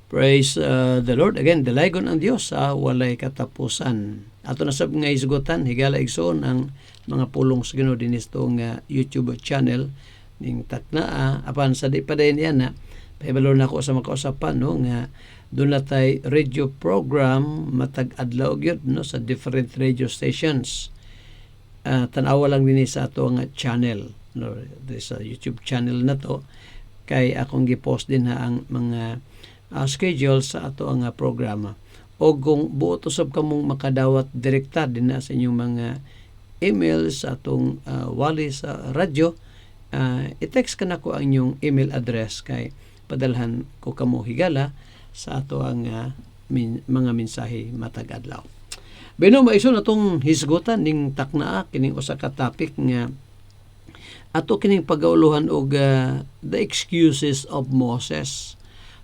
Praise the Lord. Again, dalaygon ang Dios sa walay katapusan. Ato na sab nga isgutan, higala igsoon ang mga pulong sa Ginoo dinhi sa YouTube channel ning Taknaa. Apan sa di pa dayon yan na pahibalo na ako sa makausapan no nga doon na tay radio program matag adlaw gyud no sa different radio stations. Tanawa lang din sa ato nga channel no sa YouTube channel na to kay akong gi-post din ha ang mga schedule sa ato ang programa. O kung buot usab kamong makadawat direkta din na sa inyong mga email sa atong wali sa radyo, i-text ka na ko ang inyong email address kay padalhan ko kamo higala sa ato ang mga mensahe matag adlaw. Bino maiso na tong hisgutan ning Taknaa kining usa ka topic nga ato kining pagauluhan og the excuses of Moses,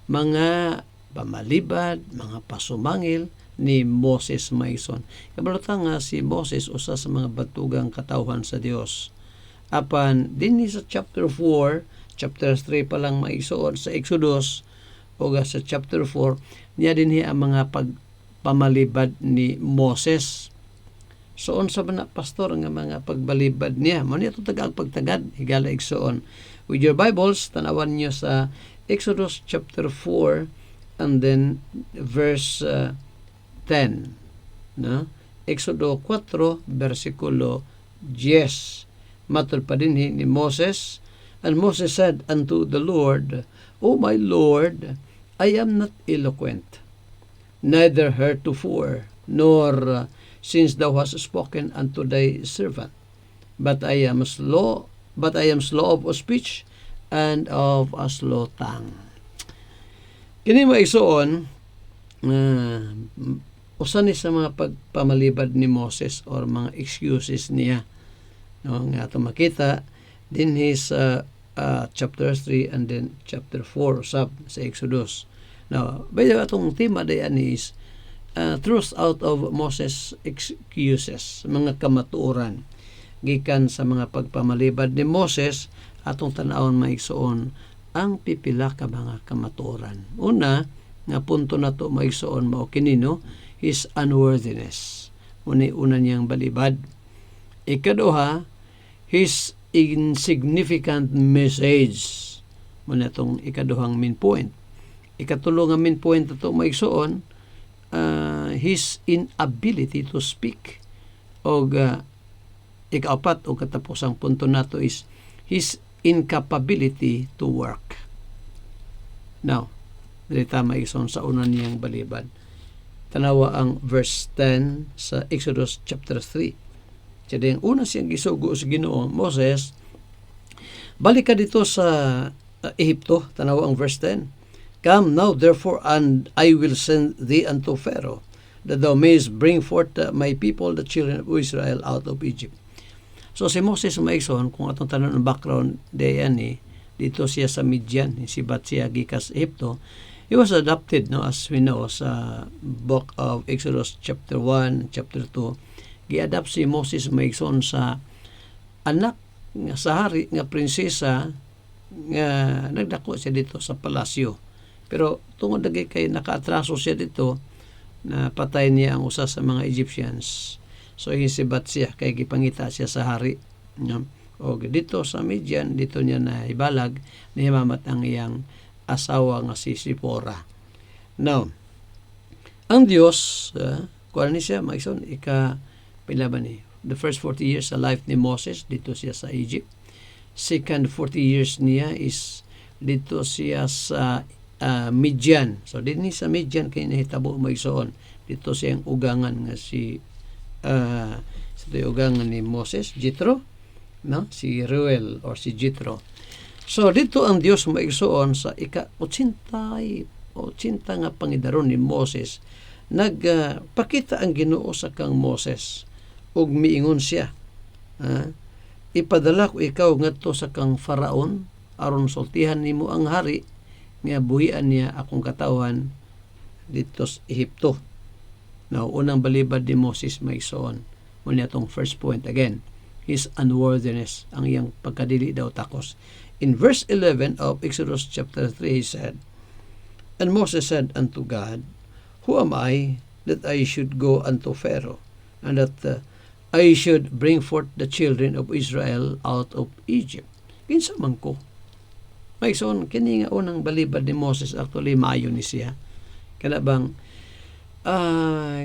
mga pamalibad, mga pasumangil ni Moses Maison. Kabalota nga si Moses usa sa mga batugang katawhan sa Dios. Apan dinhi sa chapter 4, chapter 3 pa lang maisoon sa Exodus o sa chapter 4 niya dinhi ang mga pagpamalibad ni Moses. So unsa ba na pastor nga mga pagbalibad niya? Mao ni ato tagang pagtagad higala igsoon. With your Bibles tanawan niyo sa Exodus chapter 4 and then verse 10. No? Exodo 4 versikulo 10. Matod pa din ni Moses, and Moses said unto the Lord, O my Lord, I am not eloquent, neither heretofore, nor since thou hast spoken unto thy servant, but I am slow of speech and of a slow tongue. Kini maigsoon usa ni sa mga pagpamalibad ni Moses or mga excuses niya no nga ato makita dinhi sa chapter 3 and then chapter 4 sa Exodus. Now, by the way, atong tema dayan is truth out of Moses excuses, mga kamatuoran gikan sa mga pagpamalibad ni Moses. Atong tan-awon maigsoon ang pipila ka mga kamatuoran. Una nga punto nato maigsoon mao kini no, his unworthiness. Una niyang balibad. Ikaduha, his insignificant message. Muna itong ikaduhang main point. Ikatulo nga main point nato maigsoon, his inability to speak. O ikaapat o katapusang punto nato is his incapability to work. Now, dili tama igsoon sa una niyang balibad. Tanawa ang verse 10 sa Exodus chapter 3. Jadi ang una siyang gisugo sa Ginoo, Moses, balik ka dito sa Ehipto. Tanawa ang verse 10. Come now therefore, and I will send thee unto Pharaoh, that thou mayest bring forth my people, the children of Israel, out of Egypt. So si Moses maigsoon, kung atong tanan ang background dayan dito siya sa Midian, sibat siya gikas Ehipto. He was adopted, no, as we know sa book of Exodus chapter 1, chapter 2. Gi-adapt si Moses maigsoon sa anak nga sa hari nga prinsesa nga nagdako siya dito sa palasyo. Pero tungod dagay kay nakaatraso siya dito, na patay niya ang usa sa mga Egyptians. So hisibat siya kay gipangita siya sa hari. No? O dito sa Midian, dito niya na ibalag na himamat ang iyang asawa nga si Sipora. Now, ang Dios, kuha ni siya, maison, pila ba ni? The first 40 years sa life ni Moses, dito siya sa Egypt. Second 40 years niya is dito siya sa Midian. So, din sa Midian kay nahitabo maison. Dito siyang ugangan nga si ugangan ni Moses, Jethro, no? Si Reuel or si Jethro. So dito ang Dios maigsoon sa ika-80 nga pangidaron ni Moses, nagpakita ang Ginoo sa kang Moses ug miingon siya, ipadala ko ikaw ngadto sa kang Faraon aron sultihan nimo ang hari nga buhian niya akong katawhan dito sa Ehipto. Now, unang balibad ni Moses maigsoon. Muna itong first point again, his unworthiness, ang iyang pagkadili daw takos. In verse 11 of Exodus chapter 3, he said, And Moses said unto God, Who am I that I should go unto Pharaoh, and that I should bring forth the children of Israel out of Egypt? Kinsa man ko? May son, kini nga unang balibad ni Moses, actually maayo ni siya. Kana bang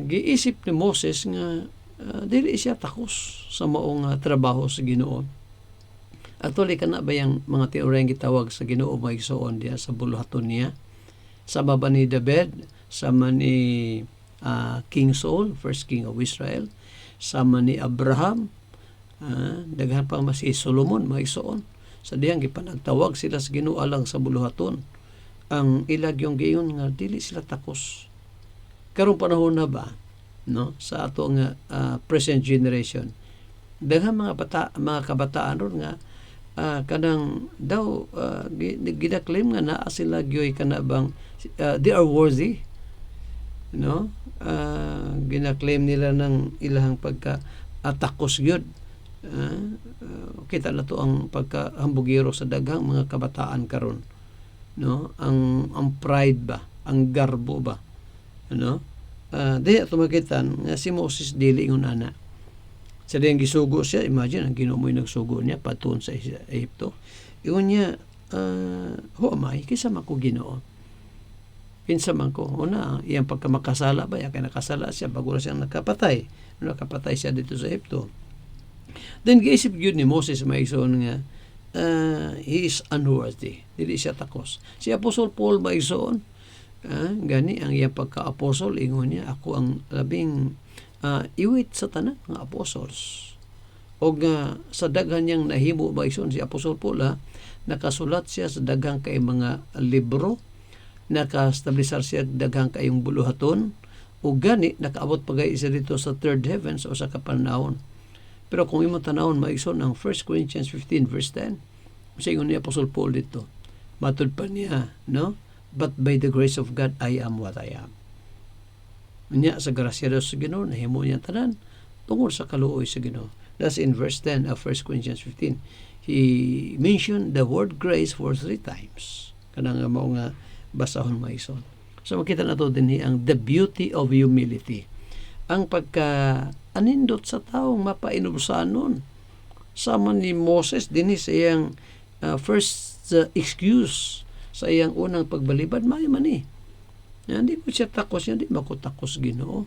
giisip ni Moses nga dili siya takos sa maong trabaho sa Ginoo. Actually kana ba yung mga teorya nga gitawag sa Ginoo may igsoon diya sa buluhaton niya. Sama ba ni David, sama ni King Saul, first king of Israel, sama ni Abraham, daghan pa mas si Solomon may igsoon. Sa diyang gipanagtawag sila sa Ginoo alang sa buluhaton. Ang ilag yung gayon nga dili sila takos. Karong panahon na ba, no, sa ato nga present generation, daghang mga kabataan ron nga kanang daw ginaklaim nga naa sila gyoy kana bang they are worthy, no, ginaklaim nila ng ilahang pagka takos gyud. Kita na to ang pagkahambugiro sa daghang mga kabataan karon, no, ang pride ba, ang garbo ba, no, diya tumakitan nga si Moses dili ingon ana sa diyang gisugo siya. Imagine ang Ginoo mo'y nagsugo niya patun sa Egypto. Ingon niya, who am I? Kinsa man ko Ginoo? Kinsa man ko? Una, iyang pagkamakasala ba, kaya nakasala siya bago na siyang nakapatay siya dito sa Egypto. Then giisip yun ni Moses maigsoon nga he is unworthy, dili siya takos. Si Apostol Paul maigsoon gani ang iyang pagka-apostol, ingon niya, ako ang labing iwit sa tanan nga apostles. O sa daghan niyang nahimo maigsoon si Apostol Paul, nakasulat siya sa daghang kay mga libro, nakastablisar siya daghang kayong buluhaton, o gani nakaabot pagay siya dito sa third heavens o sa kapanahon. Pero kung imong tanawon maigsoon ang 1 Corinthians 15 verse 10, sa ingon ni Apostle Paul dito, matud pa niya, no? But by the grace of God, I am what I am. Niya sa grasya daw sa Ginoo, nahimo niya tanan tungod sa kaluoy sa Ginoo. That's in verse 10 of 1 Corinthians 15. He mentioned the word grace for 3 times. Kanang mao nga basahon maigsoon. So makita nato dinhi ang the beauty of humility. Ang pagka-anindot sa taong mapainubsanon. Sama ni Moses, dinhi sa iyang first excuse sa iyang unang pagbalibad, may man eh. Hindi ko siya takos, hindi mo ko takos Ginoo.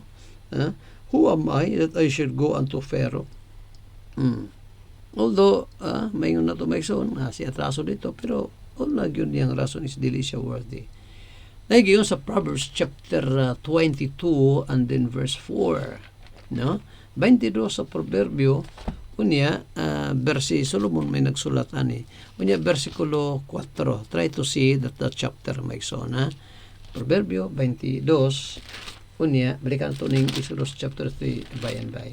Who am I that I should go unto Pharaoh? Although, mayon na ito maigsoon, si atraso dito, pero wala yun yung rason is dili siya worthy. Nagyon sa Proverbs chapter 22 and then verse 4, no? 22 sa Proverbio, unya versi Solomon may nagsulat ani. Unya versikulo 4. Try to see that the chapter maigsoon, Proverbio 22, unya balikan to ning Exodus chapter 3 by and by.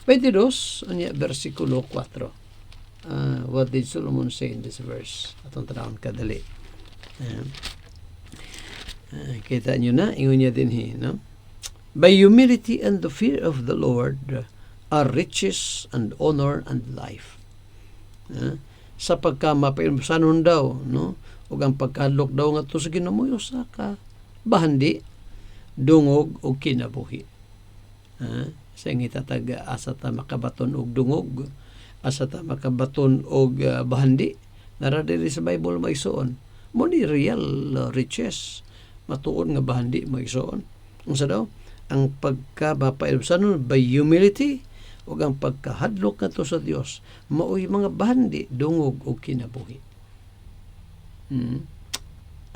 22 unya versikulo 4. What did Solomon say in this verse? Atong tanawon kadali. Kita nyo na, ingon niya din no? By humility and the fear of the Lord are riches and honor and life. Sa pagkamapayunsanon daw, no? O ang pagkadlok daw nga to sa Ginoo sa ka bahandi, dungog o kinabuhi. Sa itatag asa ta makabaton og dungog, asa ta makabaton og bahandi. Naradiri sa Bible maigsoon. Mo ni real riches. Matuon nga bahandi maigsoon. Unsa daw? Ang pagkabapayubsanon by humility o ang pagkahadlok nato sa Dios mao'y mga bahandi, dungog o kinabuhi.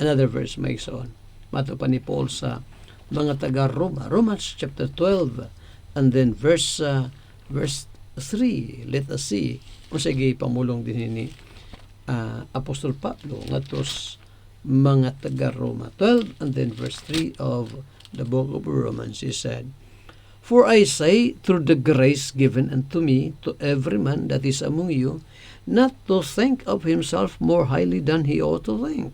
Another verse maigsoon. Mato pa ni Paul sa mga taga Roma, Romans chapter 12 and then verse 3. Let us see kung sige pamulong din ni Apostol Pablo ngatos mga taga Roma 12 and then verse 3 of the book of Romans. He said, For I say, through the grace given unto me, to every man that is among you, not to think of himself more highly than he ought to think,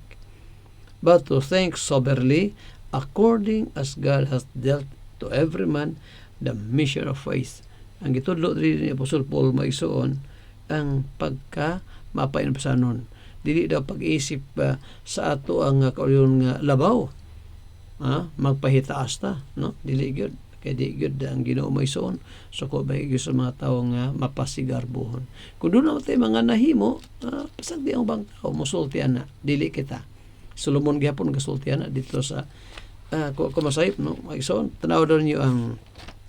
but to think soberly, according as God has dealt to every man the measure of faith. Ang gitudlo rin ni Apostle Paul maigsoon ang pagka mapainubsanon. Dili daw pag-isip sa ato ang kauyon nga labaw, magpahitaas ta, no? Dili gyud kay di gyud ang Ginoo maysoon, so ko ba gyud sa mga tawo nga mapasigarbuhon. Kung doon na tayo mga nahimo, pasagdi ang bang tao musultian na, dili kita. Solomon gyapon gasultian na dito sa kumasayip, no? Maysoon, tanaw daw niyo ang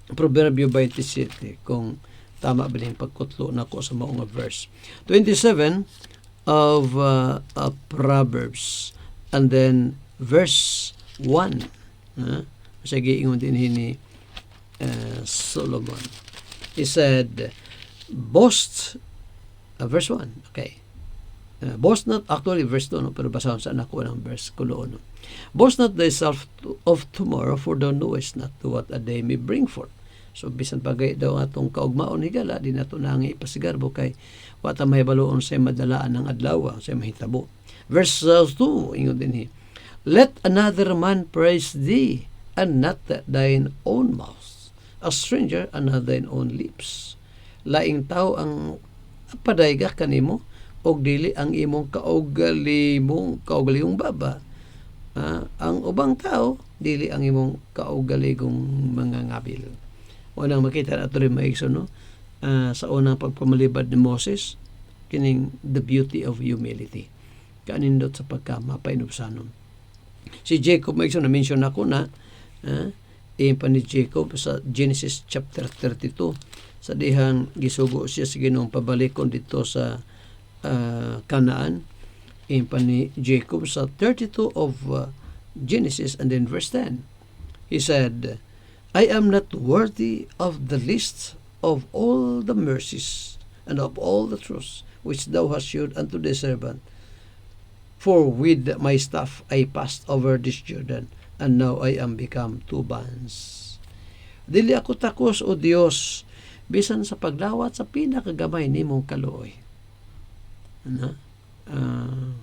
Proverbio 27 kung tama ba din pagkutlo na ko sa maong verse. 27 of Proverbs, and then verse 1. Sige, ingon din ni Solomon. He said, boast, verse 1, okay. Boast not, actually verse 2, no? Pero basahon sa anak ko ng verse kulo, no? Boast not thyself of tomorrow, for thou knowest not to what a day may bring forth. So bisan pagay daw atong kaugmaon higala, di nato nangi ipasigarbo kay wata may baloon sa madalaan ng adlaw sa mahitabo. Verse 2, ingon din hi, let another man praise thee, and not thine own mouth, a stranger and not thine own lips. Laing tao ang padayga kanimo, og dili ang imong kaugalimong baba. Ang ubang tao, dili ang imong kaugaligong mga ngabil. Unang makita nato rin maigso, no? Sa unang pagpamalibad ni Moses, kining the beauty of humility. Kanindot sa pagkamapainusanon. Si Jacob, maigso, na-mention ako na, pa ni Jacob sa Genesis chapter 32, sa dihang gisugo siya sa Ginoong pabalikon dito sa Canaan. Pa ni Jacob sa 32 of Genesis, and then verse 10. He said, I am not worthy of the least of all the mercies and of all the truths which thou hast shewed unto thy servant. For with my staff I passed over this Jordan, and now I am become two bands. Dili ako takos, O Dios, bisan sa paglawat sa pinakagamay nimong kaluoy.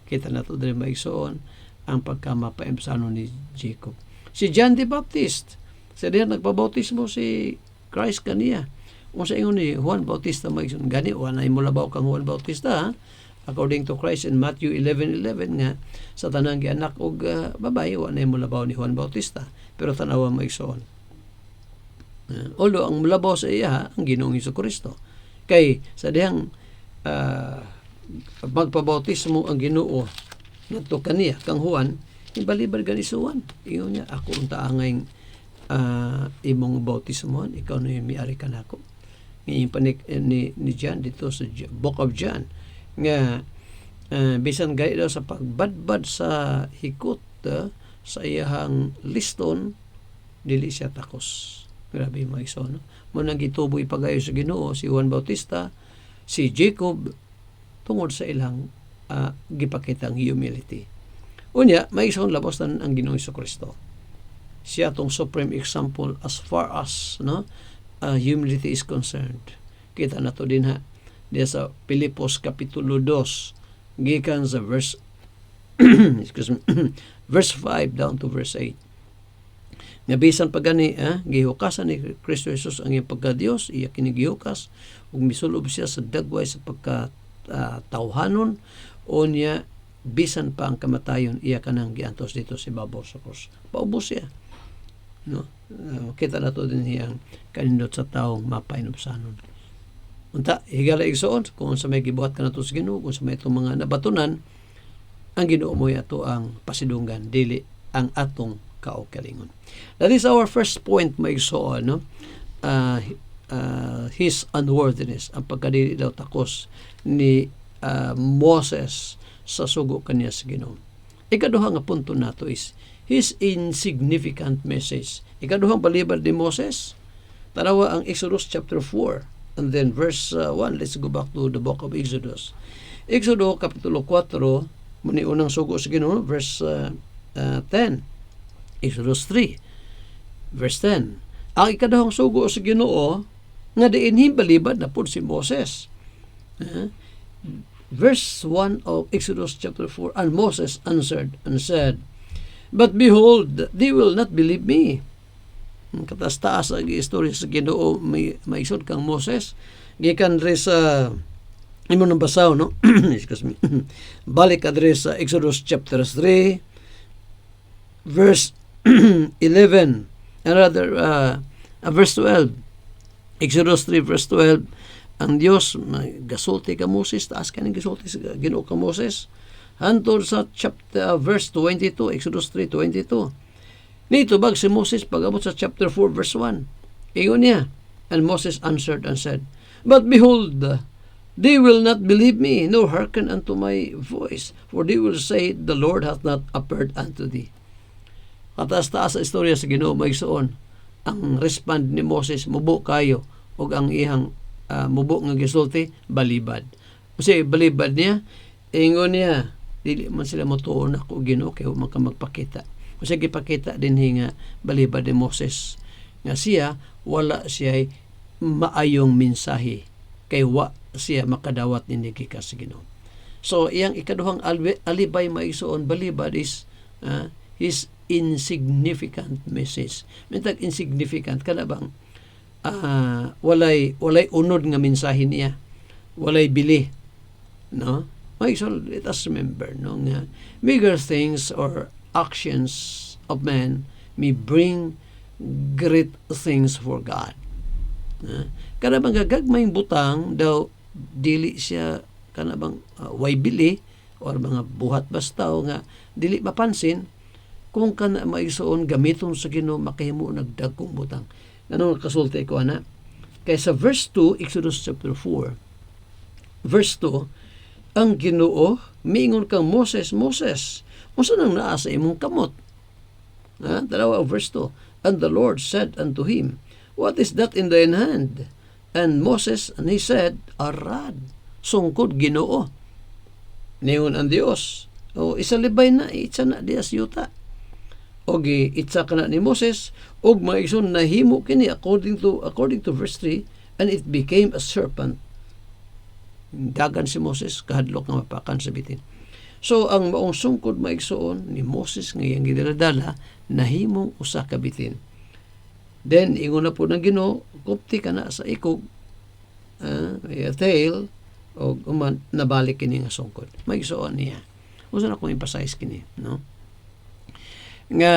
Kita na ito din maigsoon ang pagkamapaemsano ni Jacob. Si John the Baptist, sa diyan nagpabautismo si Christ kaniya. Kung sa ingon ni Juan Bautista maigsoon, gani, wanay mo labaw kang Juan Bautista, according to Christ in Matthew 11:11 nga, sa tanang gianak og babae, wanay mo labaw ni Juan Bautista. Pero tanawa maigsoon. Although ang mulabaw sa iya, ang Ginoong Jesucristo. Kay sa diyang magpabautismo ang Ginoo ngadto kaniya kang Juan, ibalibad ganisuan. Ingon niya, ako unta angay imong bautismohan, ikaw na yung miari ka nako. Ngayon pa ni John dito sa Book of John nga bisan gay daw sa pagbadbad sa hikot sa iyahang liston, dili siya takos. Grabe mo iso, no? Munang gituboy pagayo sa Ginoo si Juan Bautista, si Jacob, tungod sa ilang gipakitang humility. Unya, may isang labos na ang Ginoong Jesucristo. Siya tong supreme example as far as humility is concerned. Kita na to din ha diya sa Pilipos Kapitulo 2 gikan sa verse verse 5 down to verse 8. Nga bisan pagani gihukasan ni Kristo Jesus ang iyang pagka-Dios, iya kini gihukas ug misulob siya sa dagway sa pagkatawhanon, unya bisan pa ang kamatayon iya kanang giantos dito si babaw sa krus. Paubos siya, no? Kita na to din hiyang kanindot sa taong mapainupsanon. Unta higala igsoon kung sa may gibuhat ka nato sa Ginoo, kung sa may itong mga nabatunan, ang Ginoo mo ato ang pasidunggan, dili ang atong kaugalingon. That is our first point, maigsoon, no? His unworthiness, ang pagkadili daw takos ni Moses sa sugo kaniya sa Ginoo. Ikaduha nga punto nato is his insignificant message. Ikaduhang palibad ni Moses, tanawa ang Exodus chapter 4 and then verse 1. Let's go back to the book of Exodus. Exodus kapitulo 4, muni unang sugo sa Ginoo, verse 10. Exodus 3 verse 10. Ang ikaduhang sugo sa Ginoo nga diin balibad na pud si Moses. Verse 1 of Exodus chapter 4, and Moses answered and said, but behold, they will not believe me. Kataas-taas ang istorya sa Ginoo maisod kang Moses. Gikan rin sa imo nang basaw, no? Excuse me. Balik adres sa Exodus chapter 3 verse 11, verse 12. Exodus 3 verse 12, ang Dios gasulti ka Moses, taas ka ng gasulti sa Ginoo ka Moses. Hantod sa verse 22, Exodus 3:22. Nito bag si Moses pag-abot sa chapter 4 verse 1. Ingon niya, and Moses answered and said, but behold, they will not believe me, nor hearken unto my voice, for they will say, the Lord hath not appeared unto thee. Kataas-taas sa istorya sa Ginoo maigsoon, ang respond ni Moses, mubo kayo, o ang ihang mubo nga gisulti, balibad. Kasi balibad niya, ingon niya, dili man sila motuon ako Ginoo kay man ka magpakita. Kasi gipakita din nga balibad ni Moses nga siya wala siya maayong mensahe kay wa siya makadawat ni gikan sa Ginoo. So iyang ikaduhang alibay maigsoon balibad is his insignificant message. Mentag insignificant kana bang walay unod nga mensahe niya, walay bili, no? So let us remember, no, nga bigger things or actions of man may bring great things for God. Kada bang gagmayng butang daw dili siya kana bang way bili or mga buhat bastaw nga dili mapansin kung kana maigsoon gamiton sa Ginoo makahimo nagdagkong butang. Anong kasulti ko ana? Kay sa verse 2, Exodus chapter 4, verse 2, ang Ginoo miingon kang Moses, unsa nang naa sa imong kamot? Dalawa verse 2. And the Lord said unto him, what is that in thine hand? And Moses, and he said, a rod. Sungkod Ginoo. Niyon ang Dios. O isalibay na, itsa na dias yuta. O itsa ka na ni Moses, og maigsoon nahimo kini according to verse 3, and it became a serpent. Dagan si Moses, kahadlok nga mapakan sa bitin. So, ang maong sungkod maigsoon ni Moses ngayang gidaladala, nahimong usa ka bitin. Then, ingon na po ng Ginoo, kupti ka na sa ikog, tail, o nabalik kini nga sungkod. Maigsoon niya. Usa na kong emphasize kini, no? Nga,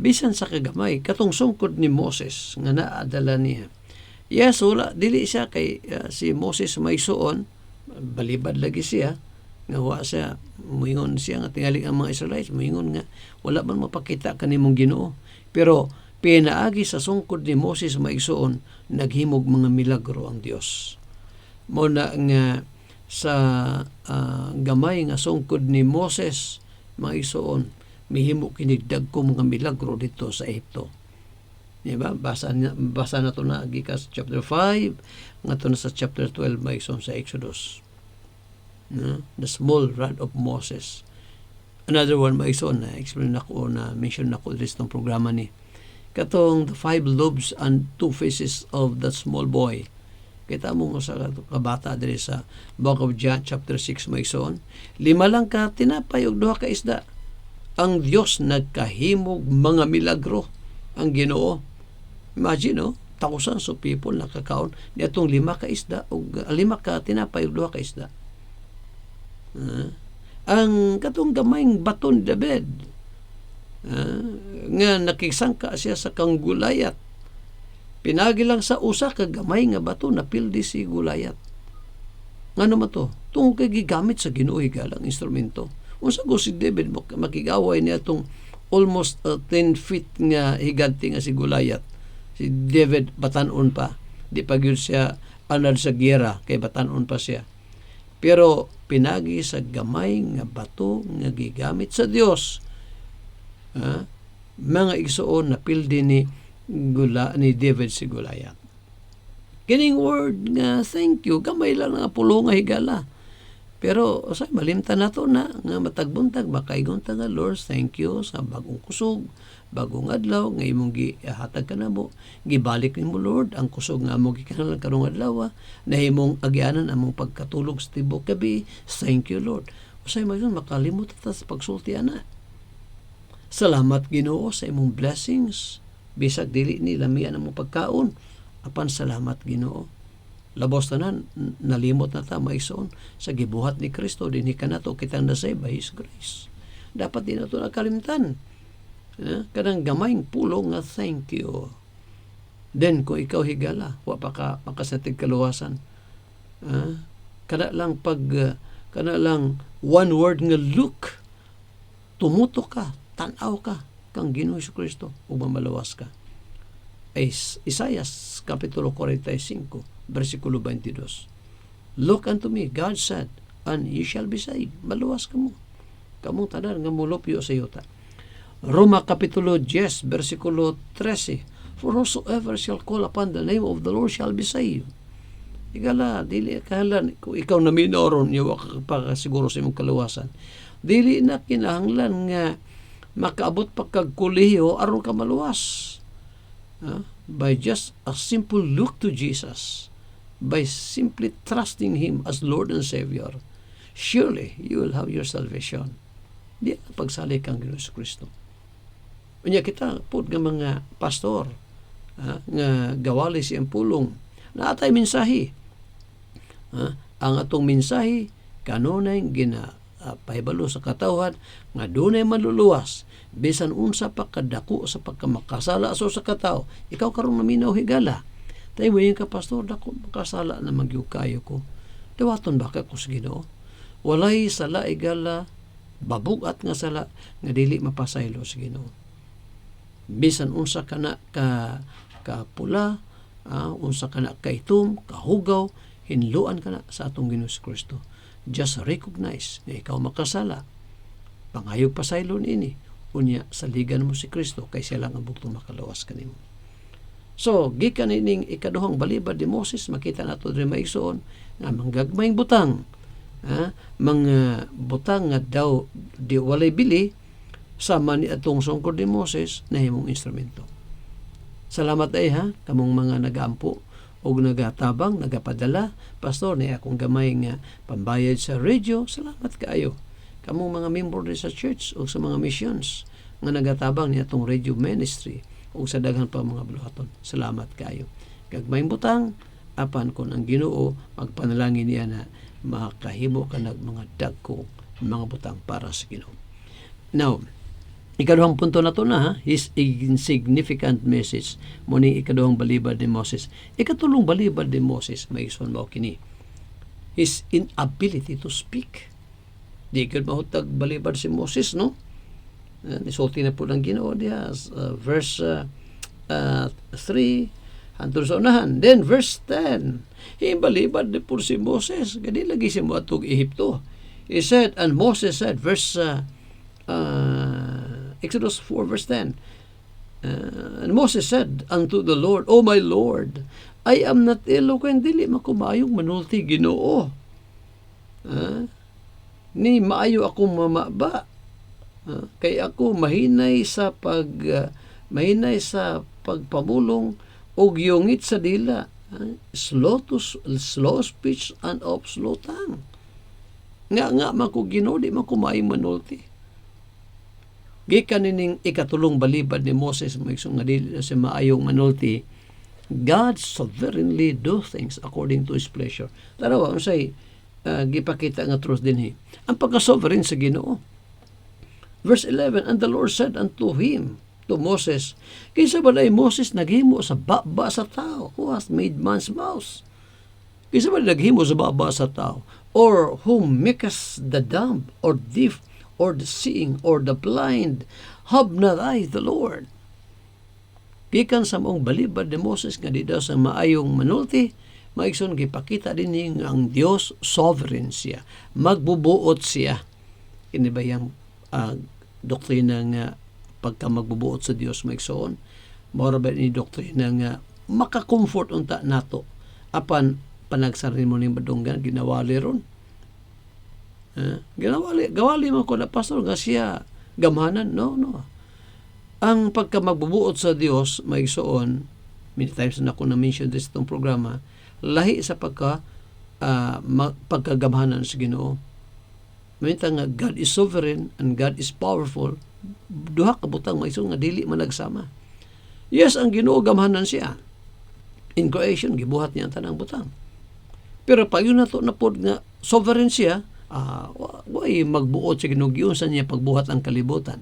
bisan sa kagamay, katong sungkod ni Moses, nga naadala niya, yes, wala, dili siya kay si Moses maigsoon, balibad lagi siya, nga wa siya, muingon siya nga tingali ang mga Israelites, muingon nga, wala man mapakita kanimong Ginoo. Pero, pinaagi sa sungkod ni Moses maigsoon, naghimog mga milagro ang Dios. Muna nga sa gamay nga sungkod ni Moses maigsoon, mihimo kinigdag ko mga milagro dito sa Egypto. Diba? Basa na ito na gikas chapter 5 nga ito na sa chapter 12 maigsoon sa Exodus. The small rod of Moses. Another one maigsoon na explain nako na mention nako dito ng programa ni katong the 5 lobes and 2 faces of the small boy. Kita mo sa kabata diri sa Book of John chapter 6 maigsoon, 5 lang ka tinapay ug 2 ka isda. Ang Dios nagkahimog mga milagro ang Ginoo. Imagine, no? Takusan so people nakakaon niatong 5 ka isda o 5 ka tinapay ug 2 ka isda. Ang katong gamayng bato ni David, nga nakisangka siya sa kang Gulayat, pinagi lang sa usa ka gamay nga bato napildi si Gulayat. Nga naman to? Tungkol kay gigamit sa Ginoo galang instrumento. Unsa go si David makigaway niya itong almost 10 feet nga higanti nga si Gulayat. Si David batanon pa, di pa gyud siya anad sa giyera kay batanon pa siya. Pero pinagi sa gamay nga bato nga gigamit sa Dios, mga igsoon na pildi ni David si Gulayat. Kining word nga thank you, gamay lang nga pulo nga higala. Pero say malimtan nato na nga matagbuntag makaigon ta nga Lord, thank you sa bagong kusog, bagong adlaw nga imong gihatag kanamo. Gibalik nimo Lord ang kusog nga among gikanahanglan karong adlaw, nahimong agyanan among pagkatulog sa tibok gabi. Thank you Lord. Usay magson makalimot ta sa pagsulti ana. Salamat Ginoo sa imong blessings. Bisag dili ni lamian among pagkaon, apan salamat Ginoo. Labos tanan nalimot na ta maigsoon sa gibuhat ni Kristo dinhi kanato kitang nasay by His grace. Dapat din nato nakalimtan Kanang gamayng pulong nga thank you. Then kung ikaw higala, wa pa ka makasatig kaluwasan. Kada lang one word nga look, tumuto ka, tanaw ka kang Ginoong Kristo ug mamalawas ka. Isaias kapitulo 45 bersikulo 22. Look unto me, God said, and you shall be saved. Maluwas ka mo. Kamong tanan nga mulupyo sa yuta. Roma kapitulo 10 bersikulo 13. For whosoever shall call upon the name of the Lord shall be saved. Igala, dili kahalan, kung ikaw na minoron, yawa ka pa siguro sa imong kaluwasan. Dili na kinahanglan nga makaabot pa kag kolehiyo aron ka maluwas. By just a simple look to Jesus, by simply trusting Him as Lord and Savior, surely you will have your salvation. Di pagsali kang Ginoong Kristo. Unya kita pud nga mga pastor nga gawali siyang pulong na atay mensahe. Ang atong mensahe kanunay pahibalo sa katawhan nga dunay maluluwas bisan unsa pa kadako sa pagkamakasala aso sa katawo. Ikaw karon maminaw higala. Tayo ka pastor, dako makasala na magyug kayo ko. Dawaton ba ka ko sa Ginoo? Walay sala higala, babugat nga sala nga dili mapasaylo sa Ginoo. Bisan unsa kana ka pula, unsa kana ka itom, kahugaw, hinluan kana sa atong Ginoong Kristo. Just recognize na ikaw makasala. Pangayog pasaylon ini. Unya, saligan mo si Kristo kay siya lang ang buktong makalawas kanimo. So, gikan ining ikaduhang balibad ni Moses, makita nato diri maigsoon nga manggagmayng butang. Mga butang nga daw di walay bili sama ni atong sungkod ni Moses na himong instrumento. Salamat ay kamong mga nagaampo o nagatabang, nagapadala. Pastor, na akong gamay nga pambayad sa radio. Salamat kaayo. Kamong mga member sa church o sa mga missions nga nagatabang ni atong radio ministry o sa daghan pa mga buluhaton. Salamat kaayo. Gagmayng butang, apan kon ang Ginoo magpanalangin niya na makahimo ka ng mga dagko mga butang para sa Ginoo. Now, ikaduhang punto na to na, his insignificant message. Muning ikaduhang balibad ni Moses. Ikatulong balibad ni Moses, may ison mo kini. His inability to speak. Di ka mahutag balibad si Moses, no? Nisulti na po ng Ginoo diya. Verse 3, hantod sa unahan. Then verse 10, balibad ni po si Moses. Gadi lagi si mo atog Ehipto. He said, and Moses said, verse Exodus 4 verse 10, and Moses said unto the Lord, O my Lord, I am not eloquent, dili makumayong manulti Ginoo. Ni maayo akong mamaba. Kay ako mahinay sa pagpamulong og yungit sa dila. Slow speech and of slow tongue. Nga man ko Ginoo, di man kumayong manulti. Gikan nining ikatulong balibad ni Moses maigsoon nga dili sa maayong manulti. God sovereignly do things according to His pleasure. Tanawa unsay gipakita nga truth dinhi. Ang pagka-sovereign sa Ginoo. Verse 11, and the Lord said unto him, to Moses, kinsa ba day Moses naghimo sa baba sa tao? Who has made man's mouth? Kinsa ba naghimo sa baba sa tao? Or whom makes the dumb or deaf or the seeing or the blind? Have not I the Lord? Gikan sa mong balibad ni Moses nga di daw sa maayong manulti, maigsoon gipakita din ang Dios sovereign siya. Magbubuot siya. Kini ba yang doktrina nga pagka magbubuot sa Dios maigsoon? Mora ba ni doktrina nga maka-comfort unta nato apan panagsarin mo ning badunggan ginawali ron. Gawali man ko na pastor nga siya gamhanan. No. Ang pagka magbubuot sa Dios maigsoon, many times na ako na-mention this itong programa, lahi sa pagkagamhanan sa Ginoo. Minta nga God is sovereign and God is powerful. Duha ka butang maigsoon nga dili man nagsama. Yes, ang Ginoo gamhanan siya. In creation gibuhat niya ang tanang butang. Pero pag yun nato na pod nga sovereign siya, way magbuot sa Ginoo giunsa niya pagbuhat ang kalibutan.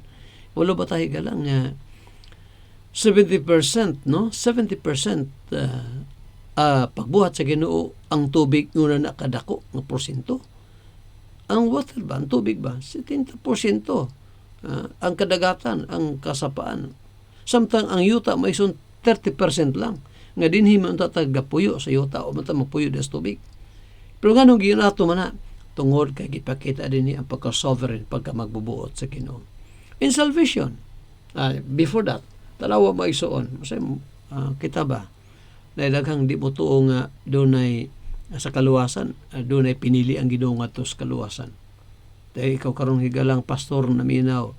Walo ba tayo galang nga 70%, no? 70% pagbuhat sa Ginoo ang tubig una na kadako nga porsyento. Ang water ba, ang tubig ba, 70%. Ang kadagatan, ang kasapaan. Samtang ang yuta may 30% lang. Nga dinhi man tatagapuyo sa yuta o man mapuyo des tubig. Pero ganong ginato man na, tungod kay gipakita din ang pagka-sovereign pagka magbubuot sa Ginoo. In salvation, before that, tanawa maigsoon. Kita ba? Daghang di mo tuo nga dunay sa kaluwasan, dunay pinili ang Ginoo nga sa kaluwasan. Dahil ikaw karong higalang pastor na minaw,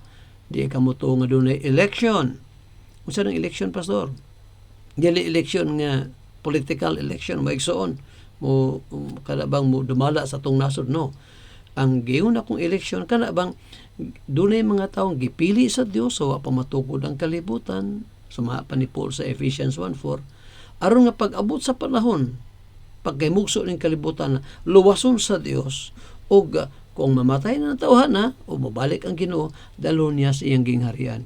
di ka mo tuo nga dunay election. Unsa nang election, pastor? Dili election nga political election maigsoon mo kanabang mo dumala sa tong nasod, no. Ang giyon akong election kanabang dunay mga taong gipili sa Dios sa wa pa matukod ang kalibutan, sumaha pa ni Paul sa Ephesians 1:4, aron nga pag-abot sa panahon pagkahimugso ning kalibutan luwason sa Dios ug kung mamatay na tawhana o mabalik ang Ginoo dalhon niya sa iyang gingharian.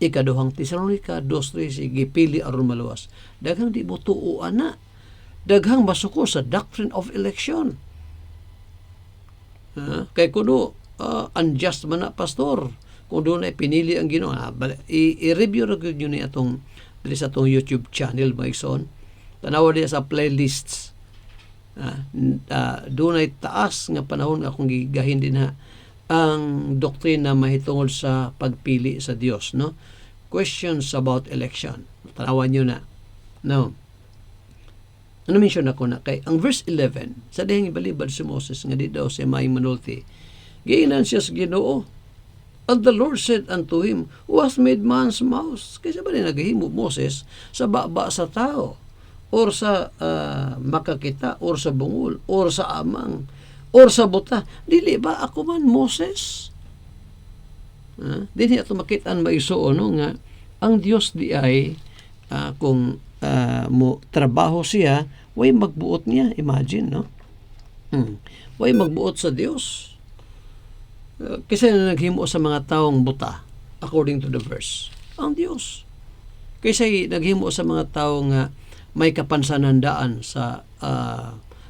Ikaduhang Tesalonica 2:3 gipili aron maluwas. Daghang di mo tuo ana. Daghang masuko sa doctrine of election. Kay kuno unjust man na, pastor, kung doon ay pinili ang Ginoo. I-review ra gyud ni atong dili sa atong YouTube channel maigsoon. Tanawa diya sa playlists. Doon ay taas nga panahon nga akong gigahin din ang doktrina mahitungod sa pagpili sa Dios, no? Questions about election. Tanawan nyo na. No. Ano mention ako na kay ang verse 11 sa dihang ibalibad si Moses nga di daw siya may manulti. Giingnan siya sa Ginoo. And the Lord said unto him, Who has made man's mouth? Kaysa ba rin naghihimo Moses sa baba sa tao or sa makakita or sa bungol or sa amang or sa buta? Dili ba ako man Moses? Dili ato makitaan maisuon, no, nga ang Dios di ay kung mo trabaho siya, way magbuot niya. Imagine, no? Way magbuot sa Dios. Kasi naghimo sa mga taong buta, according to the verse, ang Dios. Kasi naghimo sa mga taong may kapansanandaan sa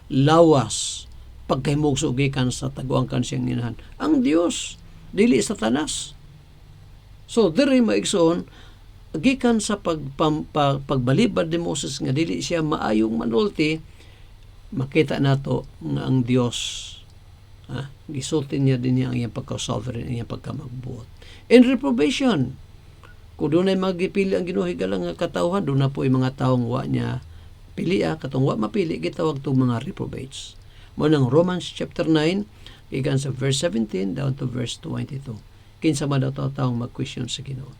lawas, pagkahimugso gikan sa taguangkan siyang inahan. Ang Dios, dili Satanas. So, diri maigsoon, gikan sa pagbalibad ni Moses nga dili siya maayong manulti, makita nato nga ang Dios gisultin niya din niya ang iyang pagka-sovereign, ang iyang pagkamagbuot. In reprobation, kung doon ay magipili ang Ginoo higalang nga katawhan, doon na po yung mga taong wa niya pili, katong wa mapili, gitawag itong mga reprobates. Munang Romans chapter 9, gikan sa verse 17 down to verse 22. Kinsa man daw taong mag-question sa Ginoo.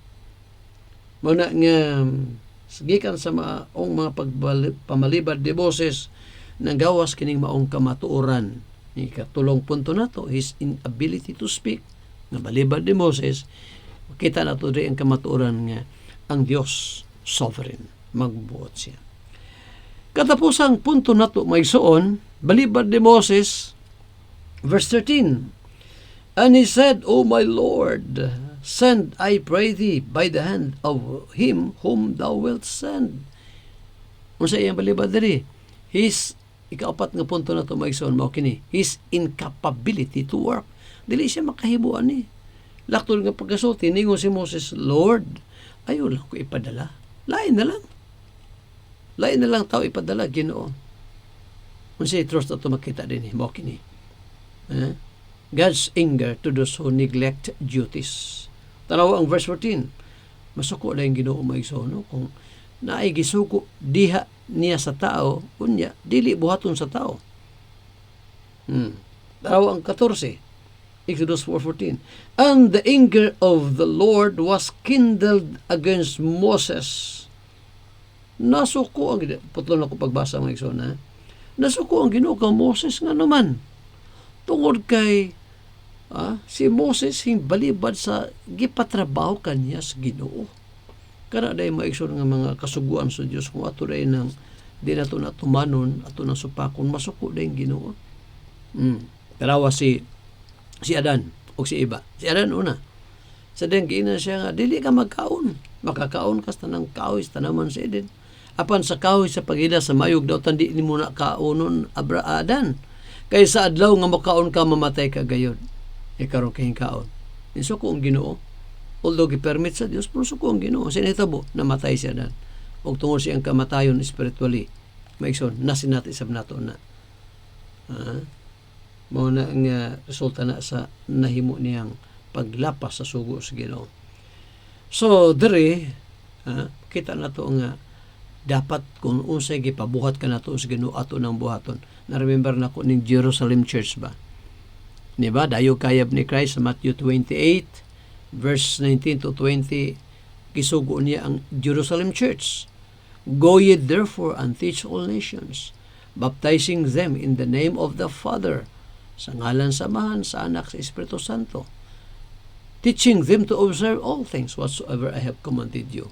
Muna nga gikan sa mga pamalibad ni Moses nang gawas kining maong kamatuoran. Ni katulong punto nato, his inability to speak, nga balibad ni Moses, makita nato rin ang kamatuoran nga ang Dios sovereign, magbuot siya. Katapusang punto nato may suon, balibad ni Moses, verse 13, And he said, O my Lord, send, I pray thee, by the hand of him whom thou wilt send. Kung sa iyang balibad diri, his ikaapat nga punto na ito maigsoon mao kini, his incapability to work. Dili siya makahibuan ni. Laktod nga pagkasulti, ningon si Moses, Lord, ayaw lang ko ipadala. Lain na lang. Lain na lang tao ipadala, Ginoo. Kung siya trust na ito makita din ni, mao kini. God's anger to those who neglect duties. Tanawa ang verse 14. Masuko na yung Ginoo maigsoon, no? Kung naay gisuko diha niya sa tao, unya dili buhaton sa tao. Tanawa ang 14. Exodus 4:14. And the anger of the Lord was kindled against Moses. Nasuko ang putlon ako pagbasa ng igsoon, na nasuko ang Ginoo kang Moses nga naman. Tungod kay si Moses balibad sa gipatrabaho kanya sa Ginoo. Kana day maigsoon nga mga kasuguan sa Dios kung ato day nang di nato na tumanon, ato nang supakon, masuko day Ginoo. Tarawa si Adan o si Eva. Si Adan una. Sa deng giina siya nga dili ka magkaon, makakaon ka sa tanang kahoy sa tanaman sa Eden. Apan sa kahoy sa pagila sa mayog daw tandi ni mo na kaonon Adan. Kay sa adlaw nga makaon ka mamatay ka gayod. Karon kay kaon. Suko ang Ginoo. Although gi-permit sa Dios, pero suko ang Ginoo. Sinitabo namatay siya dan. Og tungod siyang kamatayon spiritually. Maigsoon nasinati sab nato na. Mao na nga resulta na sa nahimo niyang paglapas sa sugo sa Ginoo. So diri kita nato nga dapat kung unsay gipabuhat ka nato sa Ginoo ato nang buhaton. Na-remember nako ning Jerusalem Church ba? Diba? Dayo kayab ni Christ sa Matthew 28 verse 19 to 20 kisugo niya ang Jerusalem Church. Go ye therefore and teach all nations, baptizing them in the name of the Father, sa ngalan sa Amahan, sa Anak, sa Espiritu Santo, teaching them to observe all things whatsoever I have commanded you.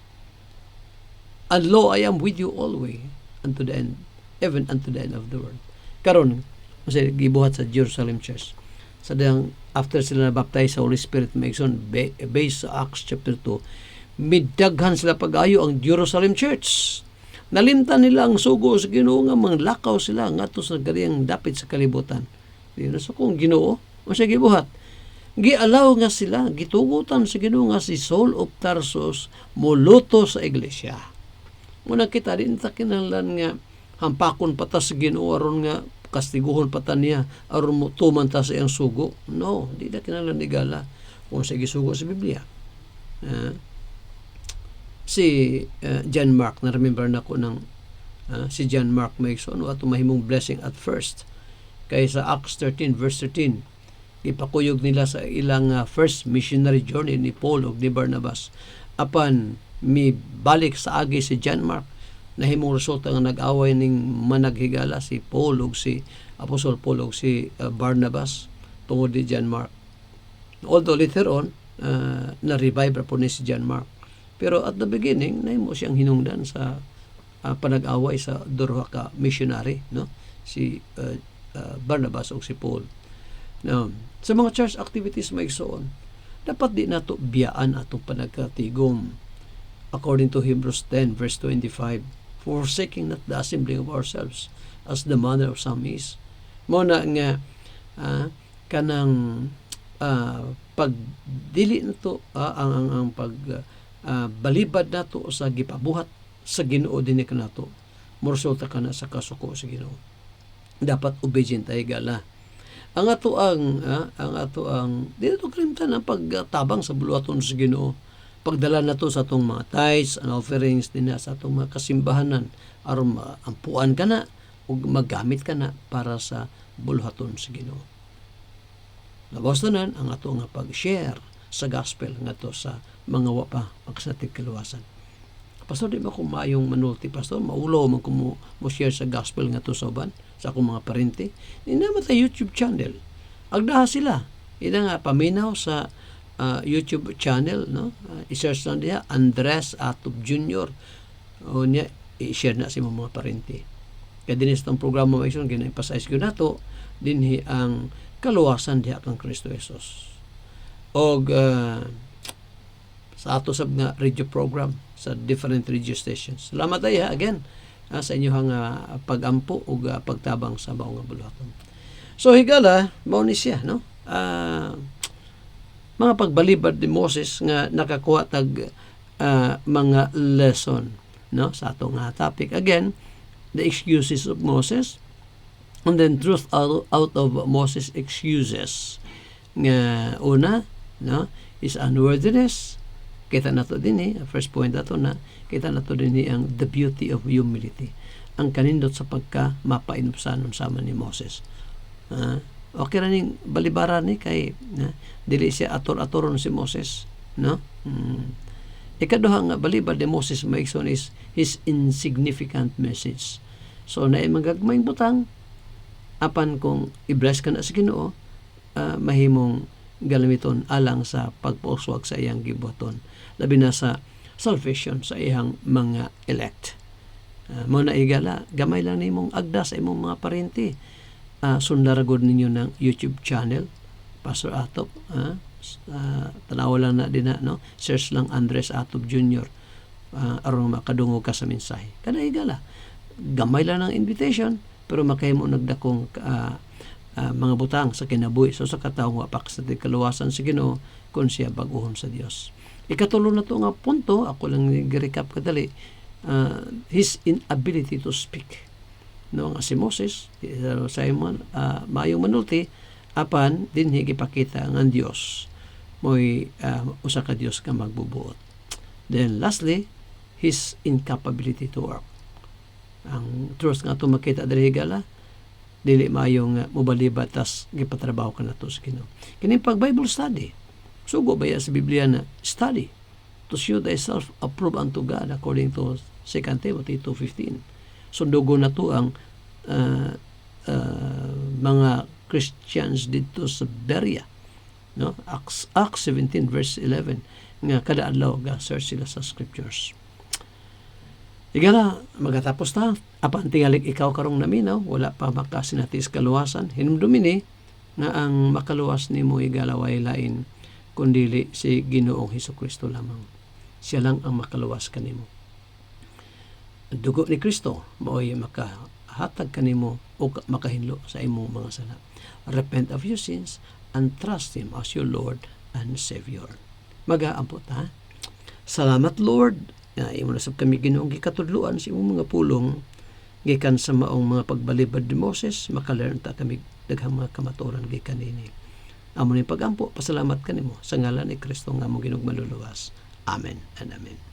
And lo, I am with you always unto the end, even unto the end of the world. Karon, kasi gibuhat sa Jerusalem Church. Sa dang after sila na-baptize sa Holy Spirit, based sa Acts chapter 2, midaghan sila pag-ayo ang Jerusalem Church. Nalimtan nila ang sugo sa Ginoo nga manglakaw sila ngadto sa galiyang dapit sa kalibutan. Dino sa kung Ginoo, o siya gibuhat. Gialaw nga sila, gitugutan sa Ginoo nga si Saul of Tarsus muluto sa iglesia. Muna kita din ta kinahanglan nga hampakon pata sa Ginoo aron nga kastiguhon pata niya aron mo tuman ta sa iyang sugo. No, di na kinahanglan igala kung sa gisugo sa Biblia. Si John Mark, na-remember na ko ng si John Mark Mason ato mahimong blessing at first. Kaya sa Acts 13 verse 13, ipakuyog nila sa ilang first missionary journey ni Paul ug ni Barnabas. Apan mi balik sa agi si John Mark, nahimong resulta nga nag-away ning managhigala si Paul ug si Apostol Paul ug si Barnabas tungod ni John Mark. Although later on na-revive po ni si John Mark. Pero at the beginning, nahimo siyang hinungdan sa panag-away sa duha ka missionary, no? Si Barnabas ug si Paul. Now, sa mga church activities maigsoon, dapat di nato biyaan atong panagkatigom. According to Hebrews 10 verse 25, forsaking not the assembling of ourselves as the manner of some is. Mo na nga kanang pagdili nato ang pag balibad nato sa gipabuhat sa Ginoo dinhi kanato. Moresulta kana sa kasuko sa Ginoo. Dapat obedient tayo gala. Ang ato ang dito kalimtan ang pagtabang sa buluhaton sa Ginoo. Pagdala nato sa atong mga tithes and offerings din sa atong mga kasimbahanan aron ampuan kana ug magamit kana para sa buluhaton sa Ginoo. Labaw tanan ang ato nga pag-share sa gospel ngadto sa mga wapa pagsatig kaluwasan. Pastor, di ba kung maayong manulti, Pastor? Maulo man kung mo share sa gospel nga to sa uban, sa akong mga parente. Inamat ay YouTube channel. Agdaha sila. Ina nga, paminaw sa YouTube channel, no? I-search lang niya, Andres Atop Jr. O niya, i-share na sa mga parente. Kaya din itong programa mo isun, gina-emphasize ko na to, dinhi ang kaluwasan diha kang Kristo Jesus. O sa ato sab nga radio program sa different radio stations. Salamat ay again sa inyong pag-ampo o pagtabang sa maong buluhaton. So higala, mao ni siya, no? Mga pagbalibad ni Moses nga nakakuha tag mga lesson, no? Sa atong topic. Again, the excuses of Moses, and then truth out of Moses' excuses. Nga una, no, is unworthiness. Kita nato din first point nato na kita nato din ang the beauty of humility, ang kanindot sa pagka mapainupsanon sama ni Moses. Okay ra ning balibaran ni kay dili siya ator-atoron si Moses, no? Ikaduha nga balibad ni Moses maigsoon is his insignificant message. So na magagmayng butang apan kung i-bless ka na sa Ginoo, mahimong galamiton alang sa pagpauswag sa iyang gibuhaton, labi na sa salvation sa iyang mga elect. Mo na igala, gamay lang nimong agda sa imong mga parente. Sundaragod ninyo ng YouTube channel, Pastor Atop, tanawa lang na din na, no? Search lang Andres Atob Jr. Aron makadungog ka sa mensahe. Kada higala, gamay lang ng invitation, pero makahimo nagdakong mga butang sa kinabuhi. So sa kataong wapak sa kaluwasan sa Ginoo kung siya baguhon sa Dios. Ikatulo na to nga punto, ako lang i-recap kadali, his inability to speak. No, nga si Moses, Simon, mayong manulti, apan din higipakita ang Dios mo'y usa ka Dios ka magbubuot. Then lastly, his incapability to work. Ang truth nga ito makita dali higala, dili mayong mubalibat tas gipatrabaho ka na to sa Ginoo. Kini pag Bible study, sugo ba sa Biblia na study to show thyself approved unto God according to 2 Timothy 2:15. Sundugo na to ang mga Christians dito sa Berea, no? Acts 17 verse 11 nga kada adlaw ga search sila sa scriptures. Igala, magatapos na. Apan tingali ikaw karong naminaw, wala pa makasinatis kaluwasan. Hinumdumin ni nga ang makaluwas ni mo igalaway lain kundili si Ginoong Hesukristo lamang. Siya lang ang makaluwas kanimo. Dugo ni Kristo mao'y makahatag kanimo o makahinlo sa imong mga sala. Repent of your sins and trust Him as your Lord and Savior. Mag-aampot ha. Salamat Lord. Imo na sab kami Ginoong gikatudluan sa imong mga pulong gikan sa maong mga pagbalibad ni Moses, makalearn ta kami daghang mga kamatuoran gikan nini. Amo ni pagampo, pasalamat kanimo sa ngalan ni Kristo nga among Ginoong maluluwas. Amen and amen.